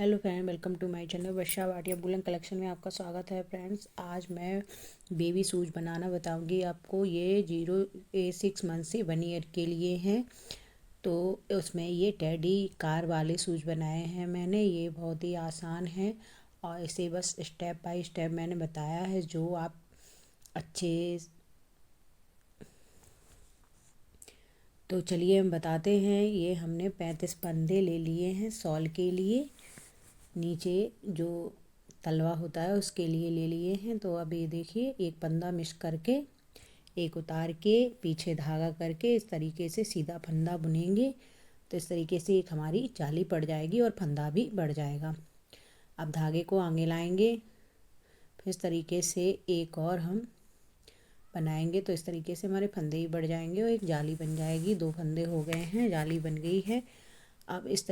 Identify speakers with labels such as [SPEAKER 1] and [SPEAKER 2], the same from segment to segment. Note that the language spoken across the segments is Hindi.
[SPEAKER 1] Hello friend, welcome to my channel Varsha Bhatia woollen collection में आपका स्वागत है। फ्रेंड्स, आज मैं बेबी शूज़ बनाना बताऊंगी आपको। ये 0 से 6 मंथ से 1 ईयर के लिए हैं। तो उसमें ये टेडी कार वाले शूज़ बनाए हैं मैंने। ये बहुत ही आसान है और इसे बस स्टेप बाय स्टेप मैंने बताया है जो आप अच्छे। तो चलिए हम बताते हैं। ये हमने 35 फंदे ले लिए हैं सॉल के लिए, नीचे जो तलवा होता है उसके लिए ले लिए हैं। तो अब ये देखिए, एक फंदा मिस करके, एक उतार के, पीछे धागा करके इस तरीके से सीधा फंदा बुनेंगे। तो इस तरीके से एक हमारी जाली पड़ जाएगी और फंदा भी बढ़ जाएगा। अब धागे को आगे लाएंगे, फिर इस तरीके से एक और हम बनाएंगे। तो इस तरीके से हमारे फंदे ही बढ़ जाएंगे और एक जाली बन जाएगी। 2 फंदे हो गए हैं, जाली बन गई है। अब इस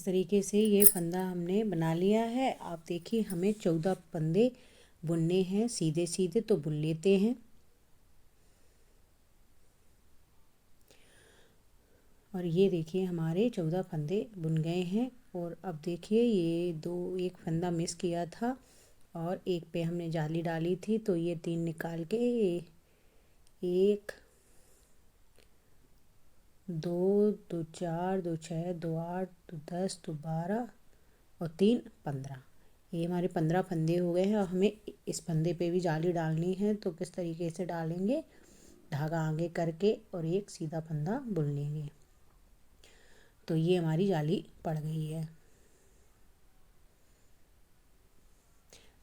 [SPEAKER 1] तरीके से ये फंदा हमने बना लिया है। आप देखिए, हमें 14 फंदे बुनने हैं सीधे सीधे, तो बुन लेते हैं। और ये देखिए, हमारे 14 फंदे बुन गए हैं। और अब देखिए, एक फंदा मिस किया था और एक पे हमने जाली डाली थी, तो ये 3 निकाल के 1 2 2 4 2 6 2 8 2 10 2 12 और 3 15। ये हमारे 15 फंदे हो गए हैं और हमें इस फंदे पे भी जाली डालनी है। तो किस तरीके से डालेंगे, धागा आगे करके और एक सीधा फंदा बुन लेंगे। तो ये हमारी जाली पड़ गई है।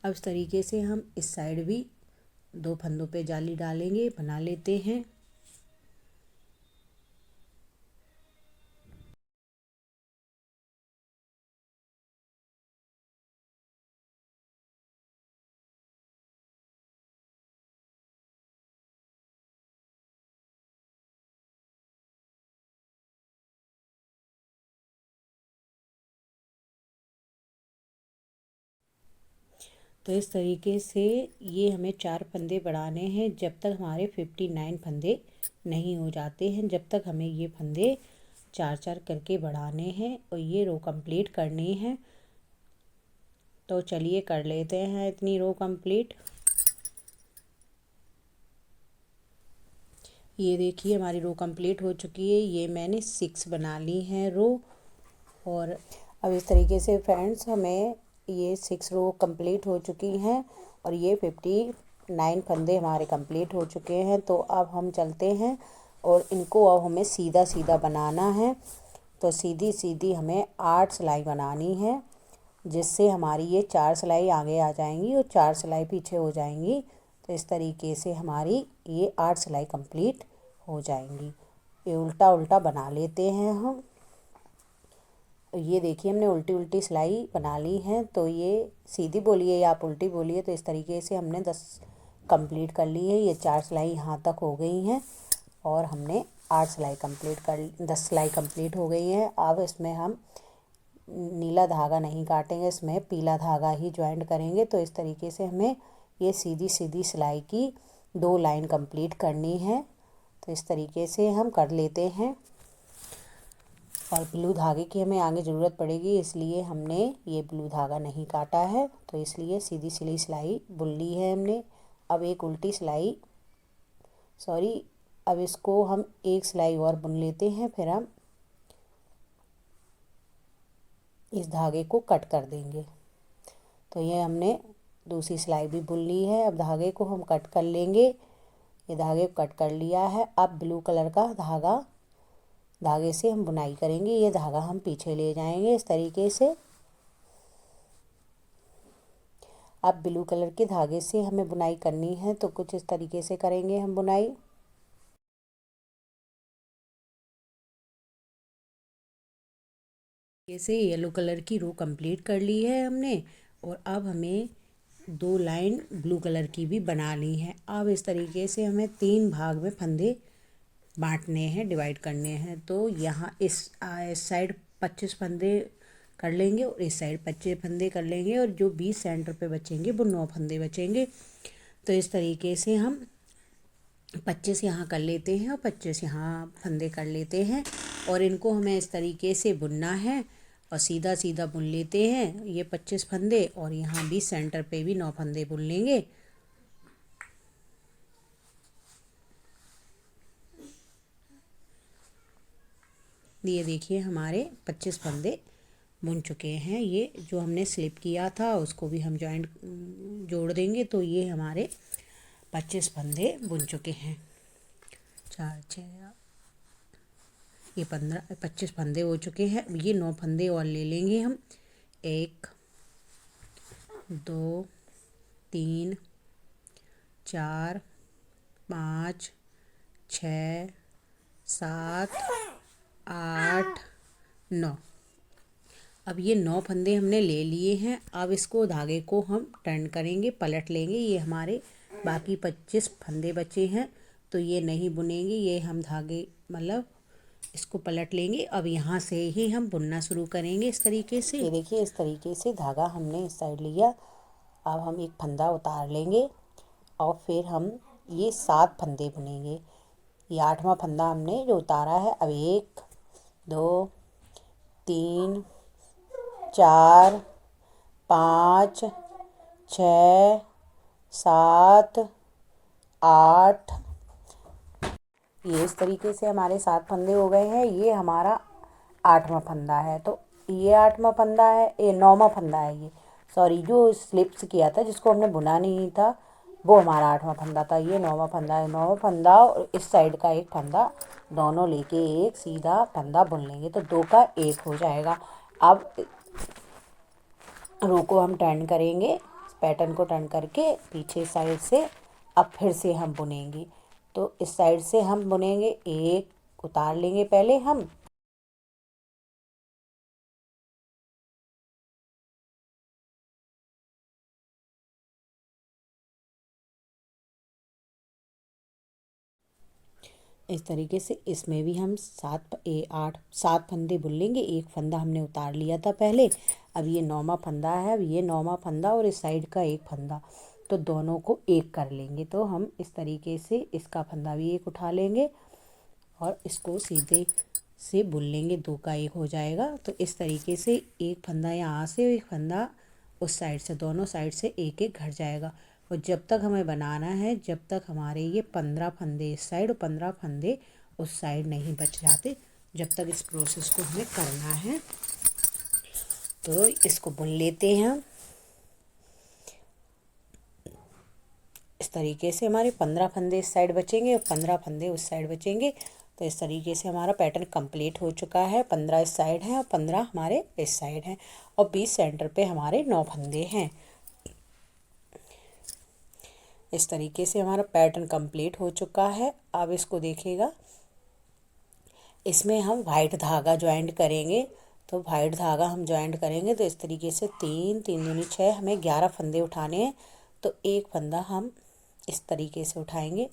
[SPEAKER 1] अब इस तरीके से हम इस साइड भी 2 फंदों पे जाली डालेंगे, बना लेते हैं। तो इस तरीके से ये हमें 4 फंदे बढ़ाने हैं जब तक हमारे 59 फंदे नहीं हो जाते हैं। जब तक हमें ये फंदे 4 4 करके बढ़ाने हैं और ये रो कंप्लीट करनी है। तो चलिए कर लेते हैं इतनी रो कंप्लीट। ये देखिए, हमारी रो कंप्लीट हो चुकी है। ये मैंने 6 बना ली हैं रो। और अब इस तरीके से फ्रेंड्स, हमें ये 6 रो कंप्लीट हो चुकी हैं और ये 59 फंदे हमारे कंप्लीट हो चुके हैं। तो अब हम चलते हैं और इनको अब हमें सीधा सीधा बनाना है। तो सीधी सीधी हमें 8 सिलाई बनानी है, जिससे हमारी ये 4 सिलाई आगे आ जाएंगी और 4 सिलाई पीछे हो जाएंगी। तो इस तरीके से हमारी ये 8 सिलाई कंप्लीट हो जाएंगी। ये उल्टा उल्टा बना लेते हैं हम। ये देखिए, हमने उल्टी उल्टी सिलाई बना ली है। तो ये सीधी बोलिए या आप उल्टी बोलिए, तो इस तरीके से हमने 10 कंप्लीट कर ली है। ये 4 सिलाई यहाँ तक हो गई हैं और हमने 8 सिलाई कंप्लीट कर 10 सिलाई कंप्लीट हो गई हैं। अब इसमें हम नीला धागा नहीं काटेंगे, इसमें पीला धागा ही ज्वाइंट करेंगे। तो इस तरीके से हमें ये सीधी सीधी सिलाई की 2 लाइन कंप्लीट करनी है। तो इस तरीके से हम कर लेते हैं। और ब्लू धागे की हमें आगे ज़रूरत पड़ेगी, इसलिए हमने ये ब्लू धागा नहीं काटा है। तो इसलिए सीधी सीधी सिलाई बुन ली है हमने। अब एक उल्टी सिलाई, सॉरी, अब इसको हम एक सिलाई और बुन लेते हैं, फिर हम इस धागे को कट कर देंगे। तो ये हमने दूसरी सिलाई भी बुन ली है। अब धागे को हम कट कर लेंगे। ये धागे को कट कर लिया है। अब ब्लू कलर का धागे से हम बुनाई करेंगे। ये धागा हम पीछे ले जाएंगे इस तरीके से। अब ब्लू कलर के धागे से हमें बुनाई करनी है, तो कुछ इस तरीके से करेंगे हम बुनाई। जैसे येलो कलर की रो कंप्लीट कर ली है हमने। और अब हमें 2 लाइन ब्लू कलर की भी बना ली है। अब इस तरीके से हमें 3 भाग में फंदे बांटने हैं, डिवाइड करने हैं। तो यहाँ इस साइड 25 फंदे कर लेंगे और इस साइड 25 फंदे कर लेंगे और जो 20 सेंटर पे बचेंगे वो 9 फंदे बचेंगे। तो इस तरीके से हम 25 यहाँ कर लेते हैं और 25 यहाँ फंदे कर लेते हैं और इनको हमें इस तरीके से बुनना है। और सीधा सीधा बुन लेते हैं ये 25 फंदे, और यहाँ भी सेंटर पे भी 9 फंदे बुन लेंगे। ये देखिए हमारे 25 फंदे बुन चुके हैं। ये जो हमने स्लिप किया था उसको भी हम जॉइंट जोड़ देंगे, तो ये हमारे 25 फंदे बुन चुके हैं। 4 6 ये 25 फंदे हो चुके हैं। ये 9 फंदे और ले लेंगे हम। 1 2 3 4 5 6 7 8 9। अब ये 9 फंदे हमने ले लिए हैं। अब इसको धागे को हम टर्न करेंगे, पलट लेंगे। ये हमारे बाकी 25 फंदे बचे हैं, तो ये नहीं बुनेंगे, ये हम धागे मतलब इसको पलट लेंगे। अब यहाँ से ही हम बुनना शुरू करेंगे इस तरीके से। ये देखिए इस तरीके से धागा हमने इस साइड लिया। अब हम एक फंदा उतार लेंगे और फिर हम ये 7 फंदे बुनेंगे। ये 8वां फंदा हमने जो उतारा है। अब 1 2 3 4 5 6 7 8। ये इस तरीके से हमारे 7 फंदे हो गए हैं। ये हमारा 8वां फंदा है, तो ये 8वां फंदा है, ये 9वां फंदा है। ये सॉरी, जो स्लिप्स किया था जिसको हमने बुना नहीं था वो हमारा 8वां फंदा था। ये 9वां फंदा है। 9वां फंदा और इस साइड का एक फंदा दोनों लेके एक सीधा फंदा बुन लेंगे, तो 2 का 1 हो जाएगा। अब रो को हम टर्न करेंगे, पैटर्न को टर्न करके पीछे साइड से अब फिर से हम बुनेंगे। तो इस साइड से हम बुनेंगे, एक उतार लेंगे पहले हम। इस तरीके से इसमें भी हम 7 फंदे बुन लेंगे। एक फंदा हमने उतार लिया था पहले। अब ये 9वां फंदा है। अब ये 9वां फंदा और इस साइड का एक फंदा, तो दोनों को एक कर लेंगे। तो हम इस तरीके से इसका फंदा भी एक उठा लेंगे और इसको सीधे से बुन लेंगे, 2 का 1 हो जाएगा। तो इस तरीके से एक फंदा यहाँ से, एक फंदा उस साइड से, दोनों साइड से एक एक घट जाएगा। और जब तक हमें बनाना है, जब तक हमारे ये 15 फंदे इस साइड और 15 फंदे उस साइड नहीं बच जाते, जब तक इस प्रोसेस को हमें करना है। तो इसको बुन लेते हैं हम। इस तरीके से हमारे 15 फंदे इस साइड बचेंगे और 15 फंदे उस साइड बचेंगे। तो इस तरीके से हमारा पैटर्न कंप्लीट हो चुका है। 15 इस साइड हैं और 15 हमारे इस साइड हैं, और 20 सेंटर पे हमारे 9 फंदे हैं। इस तरीके से हमारा पैटर्न कंप्लीट हो चुका है। अब इसको देखिएगा, इसमें हम वाइट धागा ज्वाइंट करेंगे। तो वाइट धागा हम ज्वाइंट करेंगे तो इस तरीके से 3 3 दूनी 6, हमें 11 फंदे उठाने हैं। तो एक फंदा हम इस तरीके से उठाएंगे,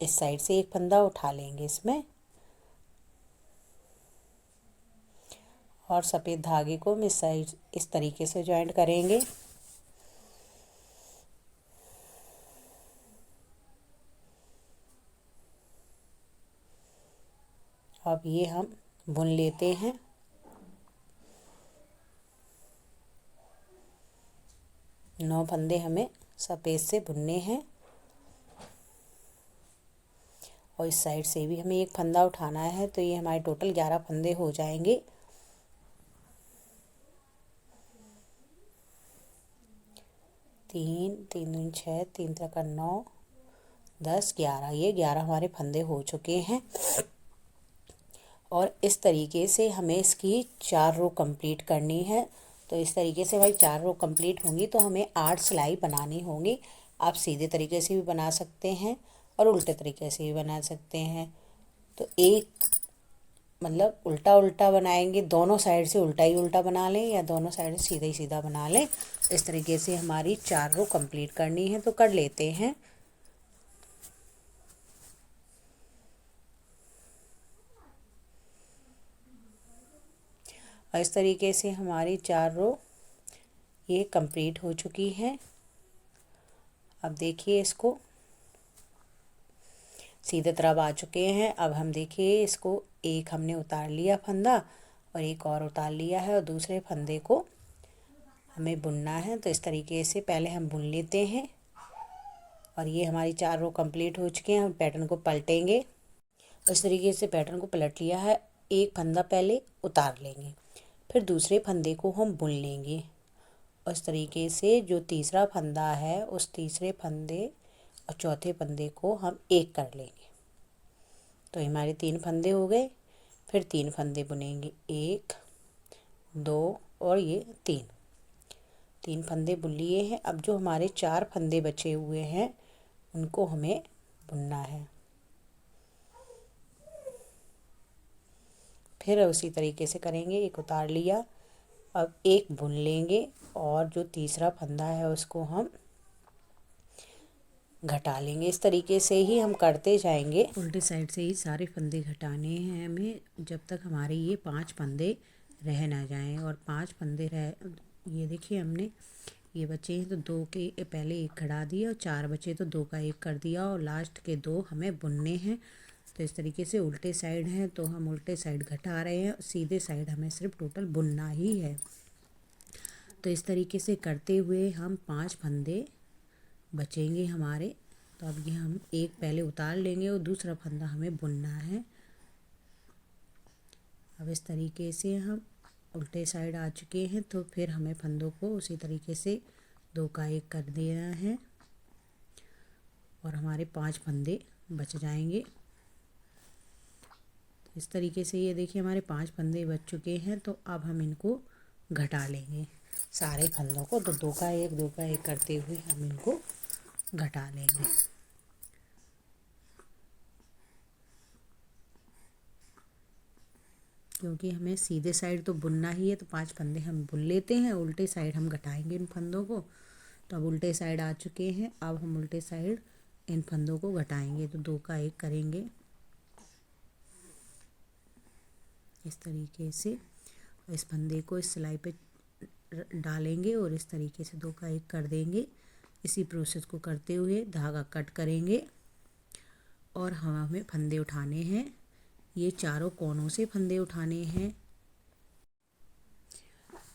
[SPEAKER 1] इस साइड से एक फंदा उठा लेंगे इसमें, और सफ़ेद धागे को हम इस साइड इस तरीके से ज्वाइंट करेंगे। अब ये हम बुन लेते हैं। नौ फंदे हमें सफ़ेद से बुनने हैं, और इस साइड से भी हमें एक फंदा उठाना है। तो ये हमारे टोटल 11 फंदे हो जाएंगे। तीन तीन दूनी 6, 3 त्रिका 9 10 11, ये 11 हमारे फंदे हो चुके हैं। और इस तरीके से हमें इसकी 4 रो कंप्लीट करनी है। तो इस तरीके से भाई 4 रो कंप्लीट होंगी तो हमें 8 सिलाई बनानी होंगी। आप सीधे तरीके से भी बना सकते हैं और उल्टे तरीके से भी बना सकते हैं। तो एक मतलब उल्टा उल्टा बनाएंगे, दोनों साइड से उल्टा ही उल्टा बना लें या दोनों साइड से सीधा ही सीधा बना लें। इस तरीके से हमारी 4 रो कंप्लीट करनी है, तो कर लेते हैं। और इस तरीके से हमारी 4 रो ये कंप्लीट हो चुकी हैं। अब देखिए इसको सीधे तरफ आ चुके हैं। अब हम देखिए इसको एक हमने उतार लिया फंदा और एक और उतार लिया है और दूसरे फंदे को हमें बुनना है। तो इस तरीके से पहले हम बुन लेते हैं और ये हमारी 4 रो कंप्लीट हो चुके हैं। हम पैटर्न को पलटेंगे। इस तरीके से पैटर्न को पलट लिया है। एक फंदा पहले उतार लेंगे, फिर दूसरे फंदे को हम बुन लेंगे। उस तरीके से जो तीसरा फंदा है उस तीसरे फंदे और चौथे फंदे को हम एक कर लेंगे। तो हमारे 3 फंदे हो गए। फिर 3 फंदे बुनेंगे, 1 2 और ये 3 फंदे बुन लिए हैं। अब जो हमारे 4 फंदे बचे हुए हैं उनको हमें बुनना है। फिर उसी तरीके से करेंगे, एक उतार लिया, अब एक बुन लेंगे और जो तीसरा फंदा है उसको हम घटा लेंगे। इस तरीके से ही हम करते जाएंगे। उल्टे साइड से ही सारे फंदे घटाने हैं हमें, जब तक हमारे ये 5 फंदे रह ना जाएं। और 5 फंदे रह, ये देखिए हमने ये बचे हैं तो 2 के पहले एक घटा दिया और 4 बचे तो 2 का 1 कर दिया और लास्ट के 2 हमें बुनने हैं। तो इस तरीके से उल्टे साइड हैं तो हम उल्टे साइड घटा रहे हैं, सीधे साइड हमें सिर्फ टोटल बुनना ही है। तो इस तरीके से करते हुए हम 5 फंदे बचेंगे हमारे। तो अब ये हम एक पहले उतार लेंगे और दूसरा फंदा हमें बुनना है। अब इस तरीके से हम उल्टे साइड आ चुके हैं तो फिर हमें फंदों को उसी तरीके से 2 का 1 कर देना है और हमारे 5 फंदे बच जाएंगे। इस तरीके से ये देखिए हमारे 5 फंदे बच चुके हैं। तो अब हम इनको घटा लेंगे सारे फंदों को। तो 2 का 1 2 का 1 करते हुए हम इनको घटा लेंगे। क्योंकि हमें सीधे साइड तो बुनना ही है तो 5 फंदे हम बुन लेते हैं, उल्टे साइड हम घटाएंगे इन फंदों को। तो अब उल्टे साइड आ चुके हैं, अब हम उल्टे साइड इन फंदों को घटाएंगे। तो 2 का 1 करेंगे इस तरीके से। इस फंदे को इस सिलाई पे डालेंगे और इस तरीके से 2 का 1 कर देंगे। इसी प्रोसेस को करते हुए धागा कट करेंगे और हमें फंदे उठाने हैं। ये चारों कोनों से फंदे उठाने हैं।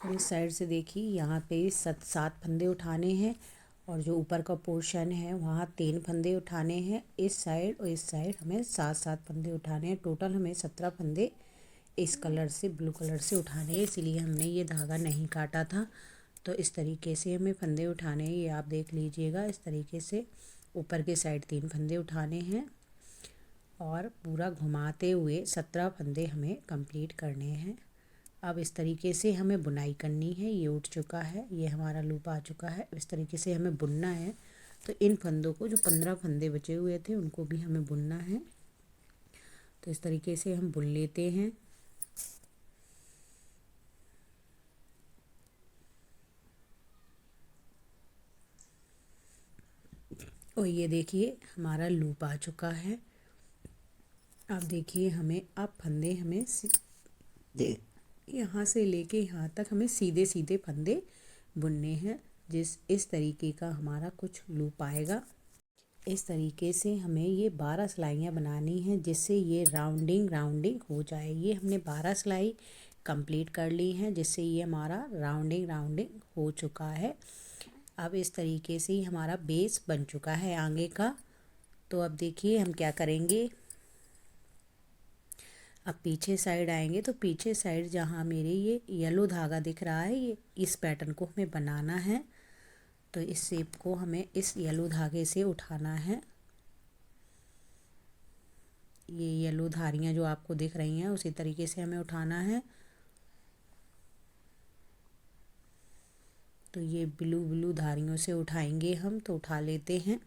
[SPEAKER 1] और इस साइड से देखिए यहाँ पे 7 फंदे उठाने हैं और जो ऊपर का पोर्शन है वहाँ 3 फंदे उठाने हैं। इस साइड और इस साइड हमें 7 फंदे उठाने हैं। टोटल हमें 17 फंदे इस कलर से, ब्लू कलर से उठाने हैं, इसीलिए हमने ये धागा नहीं काटा था। तो इस तरीके से हमें फंदे उठाने हैं, ये आप देख लीजिएगा। इस तरीके से ऊपर के साइड 3 फंदे उठाने हैं और पूरा घुमाते हुए 17 फंदे हमें कंप्लीट करने हैं। अब इस तरीके से हमें बुनाई करनी है। ये उठ चुका है, ये हमारा लूप आ चुका है। इस तरीके से हमें बुनना है। तो इन फंदों को, जो 15 फंदे बचे हुए थे, उनको भी हमें बुनना है। तो इस तरीके से हम बुन लेते हैं। और ये देखिए हमारा लूप आ चुका है। अब देखिए हमें, अब फंदे हमें यहाँ से लेके यहाँ तक हमें सीधे सीधे फंदे बुनने हैं। इस तरीके का हमारा कुछ लूप आएगा। इस तरीके से हमें ये 12 सिलाइयाँ बनानी हैं जिससे ये राउंडिंग हो जाए। ये हमने 12 सिलाई कंप्लीट कर ली हैं जिससे ये हमारा राउंडिंग हो चुका है। अब इस तरीके से ही हमारा बेस बन चुका है आगे का। तो अब देखिए हम क्या करेंगे। अब पीछे साइड आएंगे तो पीछे साइड जहाँ मेरे ये येलो धागा दिख रहा है, ये इस पैटर्न को हमें बनाना है। तो इस शेप को हमें इस येलो धागे से उठाना है। ये येलो धारियाँ जो आपको दिख रही हैं उसी तरीके से हमें उठाना है। तो ये ब्लू धारियों से उठाएंगे हम। तो उठा लेते हैं।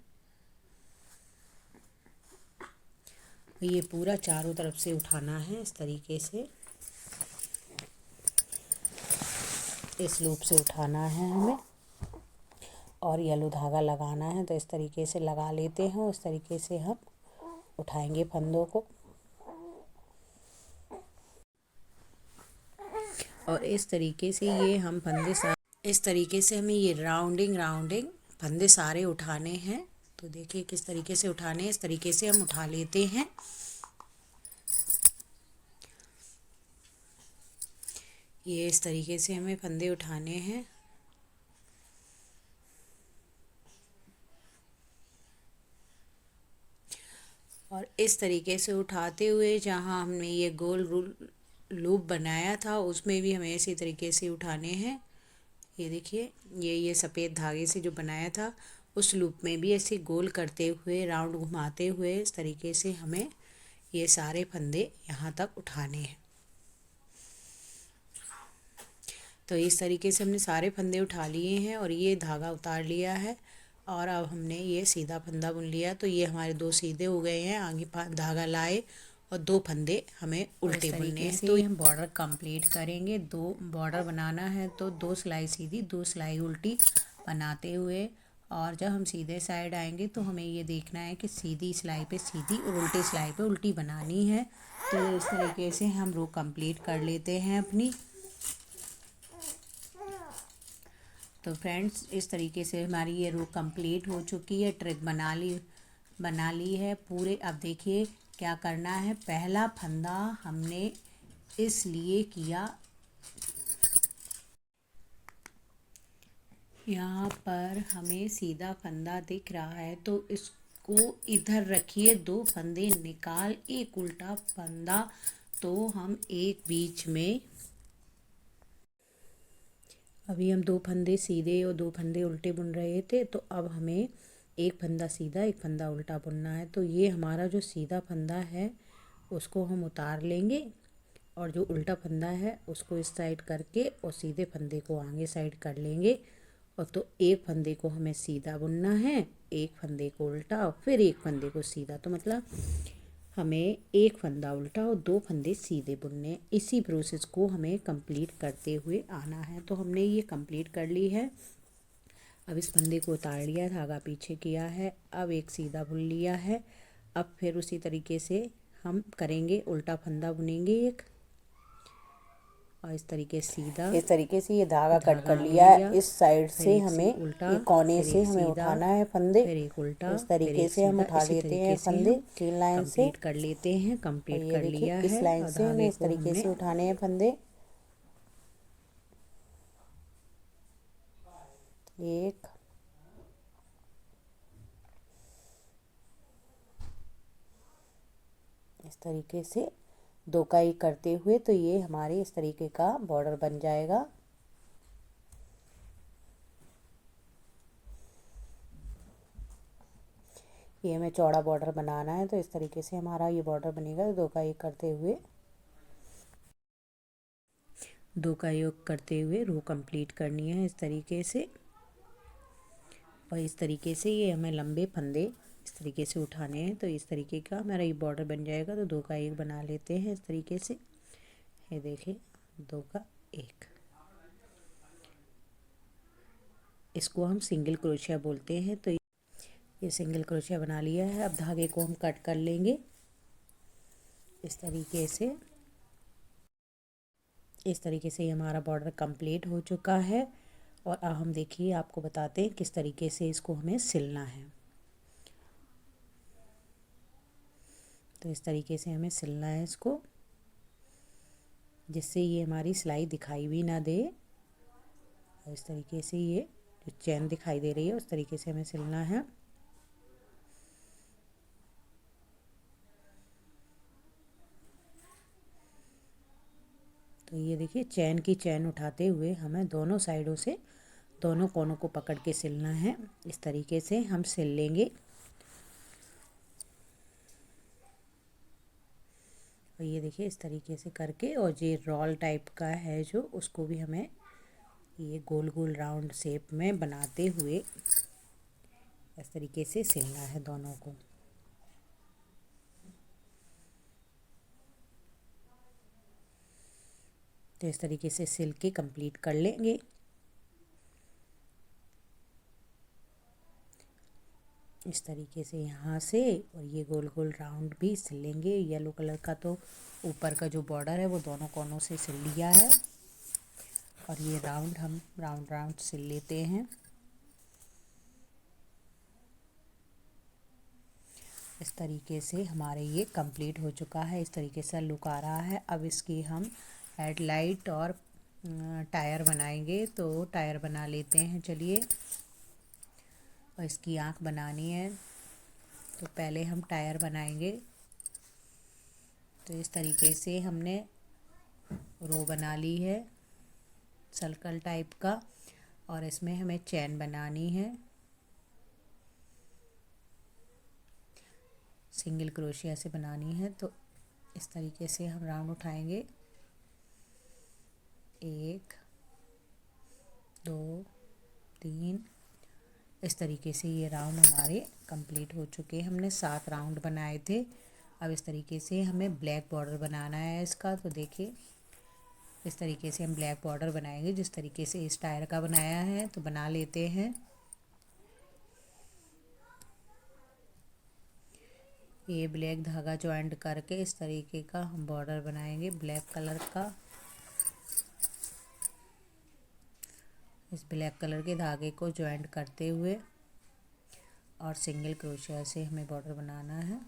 [SPEAKER 1] ये पूरा चारों तरफ से उठाना है इस तरीके से, इस लूप से उठाना है हमें और येलो धागा लगाना है। तो इस तरीके से लगा लेते हैं। उस तरीके से हम उठाएंगे फंदों को और इस तरीके से ये हम फंदे इस तरीके से हमें ये राउंडिंग फंदे सारे उठाने हैं। तो देखिए किस तरीके से उठाने हैं, इस तरीके से हम उठा लेते हैं। ये इस तरीके से हमें फंदे उठाने हैं। और इस तरीके से उठाते हुए जहाँ हमने ये गोल लूप बनाया था उसमें भी हमें इसी तरीके से उठाने हैं। ये देखिए ये सफ़ेद धागे से जो बनाया था उस लूप में भी ऐसे गोल करते हुए राउंड घुमाते हुए इस तरीके से हमें ये सारे फंदे यहाँ तक उठाने हैं। तो इस तरीके से हमने सारे फंदे उठा लिए हैं और ये धागा उतार लिया है और अब हमने ये सीधा फंदा बुन लिया। तो ये हमारे 2 सीधे हो गए हैं। आगे धागा लाए और 2 फंदे हमें उल्टे बुनने हैं। तो हम बॉर्डर कंप्लीट करेंगे। 2 बॉर्डर बनाना है तो 2 सिलाई सीधी 2 सिलाई उल्टी बनाते हुए, और जब हम सीधे साइड आएंगे तो हमें ये देखना है कि सीधी सिलाई पे सीधी और उल्टी सिलाई पे उल्टी बनानी है। तो इस तरीके से हम रो कंप्लीट कर लेते हैं अपनी। तो फ्रेंड्स इस तरीके से हमारी ये रो कंप्लीट हो चुकी है। ट्रिक बना ली है पूरे। अब देखिए क्या करना है। पहला फंदा हमने इसलिए किया, यहाँ पर हमें सीधा फंदा दिख रहा है तो इसको इधर रखिए। 2 फंदे निकाल एक उल्टा फंदा, तो हम एक बीच में, अभी हम 2 फंदे सीधे और 2 फंदे उल्टे बुन रहे थे, तो अब हमें एक फंदा सीधा एक फंदा उल्टा बुनना है। तो ये हमारा जो सीधा फंदा है उसको हम उतार लेंगे और जो उल्टा फंदा है उसको इस साइड करके और सीधे फंदे को आगे साइड कर लेंगे। और तो एक फंदे को हमें सीधा बुनना है, एक फंदे को उल्टा और फिर एक फंदे को सीधा। तो मतलब हमें एक फंदा उल्टा और 2 फंदे सीधे बुनने। इसी प्रोसेस को हमें कंप्लीट करते हुए आना है। तो हमने ये कंप्लीट कर ली है। अब इस फंदे को उतार लिया, धागा पीछे किया है, अब एक सीधा बुन लिया है। अब फिर उसी तरीके से हम करेंगे, उल्टा फंदा बुनेंगे एक, और इस तरीके सीधा, इस तरीके से ये धागा कट कर लिया है। इस साइड से हमें उल्टा, ये कोने से हमें उठाना है फंदे, फिर एक उल्टा, इस तरीके से हम उठा लेते हैं फंदे 3 लाइन से कंप्लीट कर लेते हैं। कंप्लीट कर लिया है। इस लाइन से हमें इस तरीके से उठाने हैं फंदे। एक, इस तरीके से 2 का एक करते हुए, तो ये हमारे इस तरीके का बॉर्डर बन जाएगा। ये हमें चौड़ा बॉर्डर बनाना है, तो इस तरीके से हमारा ये बॉर्डर बनेगा। 2 का एक करते हुए, 2 का योग करते हुए रो कंप्लीट करनी है इस तरीके से। और इस तरीके से ये हमें लंबे फंदे इस तरीके से उठाने हैं। तो इस तरीके का हमारा ये बॉर्डर बन जाएगा। तो 2 का एक बना लेते हैं इस तरीके से। ये देखिए 2 का एक, इसको हम सिंगल क्रोशिया बोलते हैं। तो ये सिंगल क्रोशिया बना लिया है। अब धागे को हम कट कर लेंगे इस तरीके से। इस तरीके से हमारा बॉर्डर कंप्लीट हो चुका है। और अब हम देखिए आपको बताते हैं किस तरीके से इसको हमें सिलना है। तो इस तरीके से हमें सिलना है इसको, जिससे ये हमारी सिलाई दिखाई भी ना दे। और इस तरीके से ये जो चैन दिखाई दे रही है उस तरीके से हमें सिलना है। तो ये देखिए चैन उठाते हुए हमें दोनों साइडों से दोनों कोनों को पकड़ के सिलना है। इस तरीके से हम सिल लेंगे। और ये देखिए इस तरीके से करके, और ये रोल टाइप का है जो, उसको भी हमें ये गोल गोल राउंड शेप में बनाते हुए इस तरीके से सिलना है दोनों को। तो इस तरीके से सिल के कंप्लीट कर लेंगे। इस तरीके से यहाँ से, और ये गोल गोल राउंड भी सिल लेंगे। येलो कलर का तो ऊपर का जो बॉर्डर है वो दोनों कोनों से सिल लिया है। और ये राउंड हम राउंड सिल लेते हैं। इस तरीके से हमारे ये कंप्लीट हो चुका है। इस तरीके से लुक आ रहा है। अब इसकी हम हेडलाइट और टायर बनाएंगे, तो टायर बना लेते हैं चलिए। और इसकी आँख बनानी है, तो पहले हम टायर बनाएंगे। तो इस तरीके से हमने रो बना ली है सर्कल टाइप का, और इसमें हमें चैन बनानी है। सिंगल क्रोशिया से बनानी है। तो इस तरीके से हम राउंड उठाएंगे, 1 2 3। इस तरीके से ये राउंड हमारे कंप्लीट हो चुके। हमने 7 राउंड बनाए थे। अब इस तरीके से हमें ब्लैक बॉर्डर बनाना है इसका। तो देखिए इस तरीके से हम ब्लैक बॉर्डर बनाएंगे, जिस तरीके से इस टायर का बनाया है तो बना लेते हैं। ये ब्लैक धागा ज्वाइंट करके इस तरीके का हम बॉर्डर बनाएंगे ब्लैक कलर का। इस ब्लैक कलर के धागे को ज्वाइंट करते हुए और सिंगल क्रोशिया से हमें बॉर्डर बनाना है।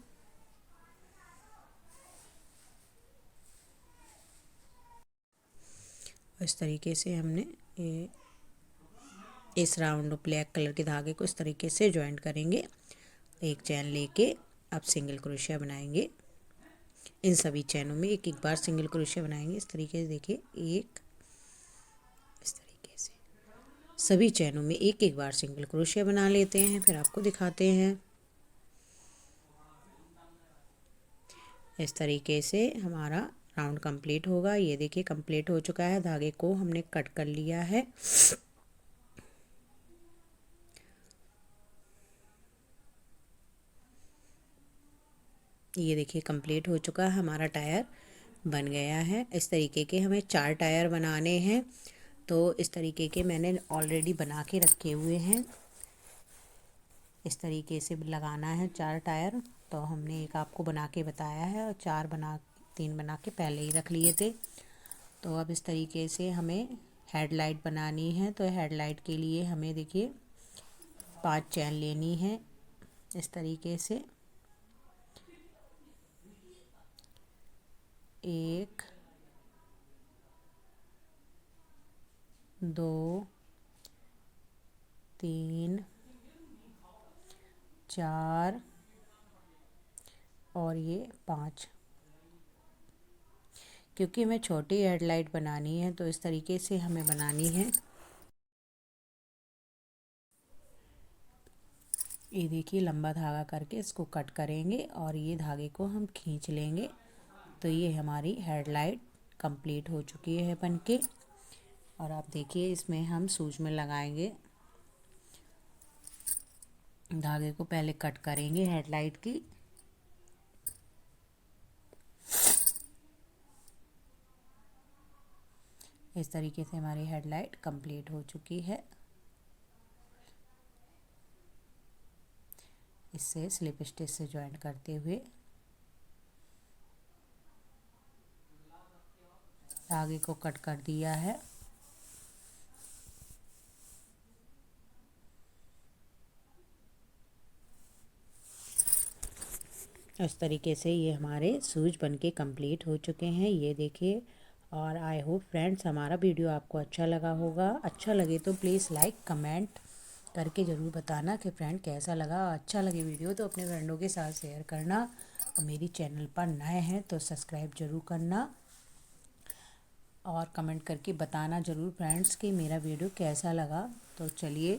[SPEAKER 1] इस तरीके से हमने ये इस राउंड ब्लैक कलर के धागे को इस तरीके से ज्वाइंट करेंगे। एक चैन लेके अब सिंगल क्रोशिया बनाएंगे। इन सभी चैनों में एक एक बार सिंगल क्रोशिया बनाएंगे। इस तरीके से देखिए, एक इस तरीके से सभी चैनों में एक एक बार सिंगल क्रोशिया बना लेते हैं, फिर आपको दिखाते हैं। इस तरीके से हमारा राउंड कंप्लीट होगा। ये देखिए कंप्लीट हो चुका है। धागे को हमने कट कर लिया है। ये देखिए कंप्लीट हो चुका है, हमारा टायर बन गया है। इस तरीके के हमें 4 टायर बनाने हैं। तो इस तरीके के मैंने ऑलरेडी बना के रखे हुए हैं। इस तरीके से लगाना है 4 टायर। तो हमने एक आपको बना के बताया है और 3 बना के पहले ही रख लिए थे। तो अब इस तरीके से हमें हेडलाइट बनानी है। तो हेडलाइट के लिए हमें देखिए 5 चैन लेनी है। इस तरीके से 1 2 3 4 और ये 5। क्योंकि हमें छोटी हेडलाइट बनानी है तो इस तरीके से हमें बनानी है। ये देखिए लंबा धागा करके इसको कट करेंगे और ये धागे को हम खींच लेंगे। तो ये हमारी हेडलाइट कंप्लीट हो चुकी है बन के। और आप देखिए इसमें हम सूच में लगाएंगे। धागे को पहले कट करेंगे हेडलाइट की। इस तरीके से हमारी हेडलाइट कंप्लीट हो चुकी है। इससे स्लिप स्टिच से ज्वाइंट करते हुए धागे को कट कर दिया है। इस तरीके से ये हमारे शूज बनके कंप्लीट हो चुके हैं। ये देखिए। और आई होप फ्रेंड्स हमारा वीडियो आपको अच्छा लगा होगा। अच्छा लगे तो प्लीज़ लाइक कमेंट करके ज़रूर बताना कि फ्रेंड कैसा लगा। अच्छा लगे वीडियो तो अपने फ्रेंडों के साथ शेयर करना। और मेरी चैनल पर नए हैं तो सब्सक्राइब ज़रूर करना और कमेंट करके बताना ज़रूर फ्रेंड्स कि मेरा वीडियो कैसा लगा। तो चलिए।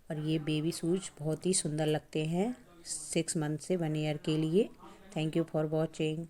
[SPEAKER 1] और ये बेबी शूज बहुत ही सुंदर लगते हैं 6 मंथ से 1 ईयर के लिए। Thank you for watching.